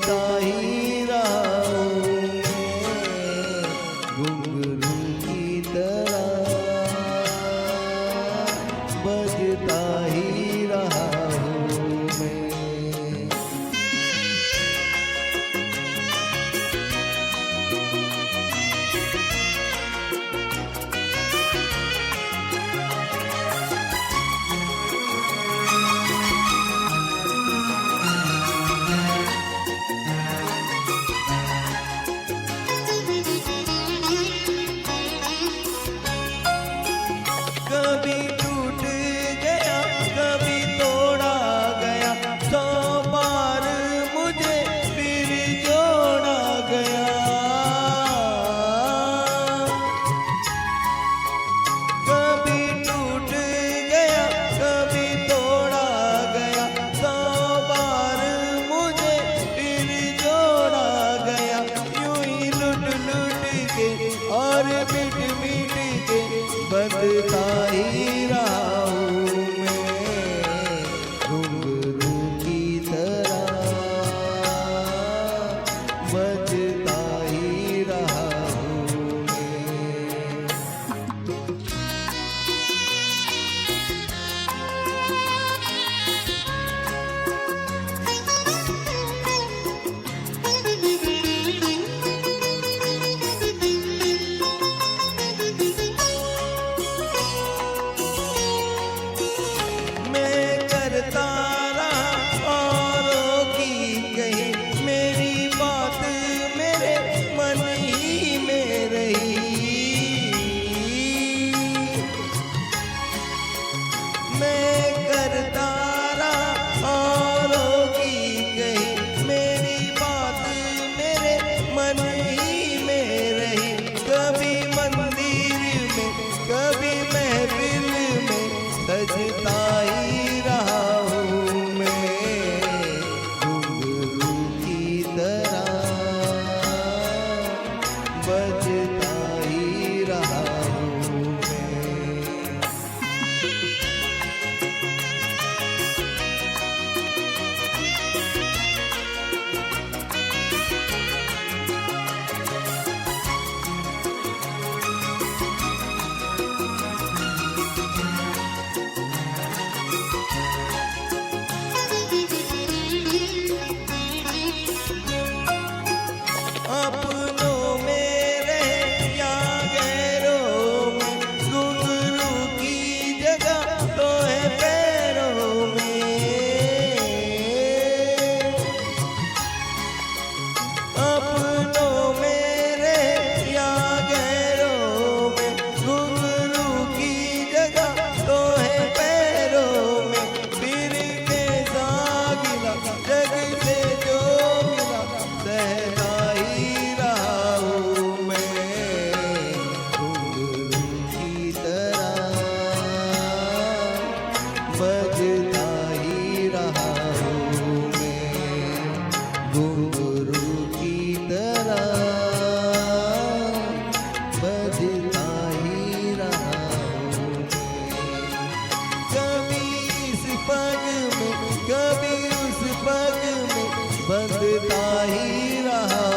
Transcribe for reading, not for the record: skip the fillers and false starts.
बजता ही रहा हूँ मैं, घुंघरू की तरह बजता ही रहा हूँ मैं। कभी टूट गया, कभी तोड़ा गया, 100 बार मुझे फिर जोड़ा गया। कभी टूट गया, कभी तोड़ा गया, 100 बार मुझे फिर जोड़ा गया। यूं ही लुट लुट के और मिट मिट के बदता ही रहा हूँ मैं, घुंघरू की तरह बजता ही रहा हूँ मैं। मैं करता रहा औरों की कही, मेरी बात मेरे मन ही में रही। मैं करता रहा औरों की कही, मेरी बात मेरे मन ही में रही। कभी मंदिर में, कभी महफिल में सजता ही रहा हूँ मैं, घुंघरू की तरह बजता ही रहा हूँ मैं। अपनों में रहे या गैरों में, घुंघरू की जगह तो है पैरों में। अपनों में रहे या गैरों में, घुंघरू की जगह तो है पैरों में। फिर कैसा गिला जग से जो मिला, सहता ही रहा हूँ मैं, घुंघरू की तरह बजता ही रहा हूँ मैं, घुंघरू की तरह बजता ही रहा हूँ मैं। कभी इस पग में, कभी उस पग में बंधता ही रहा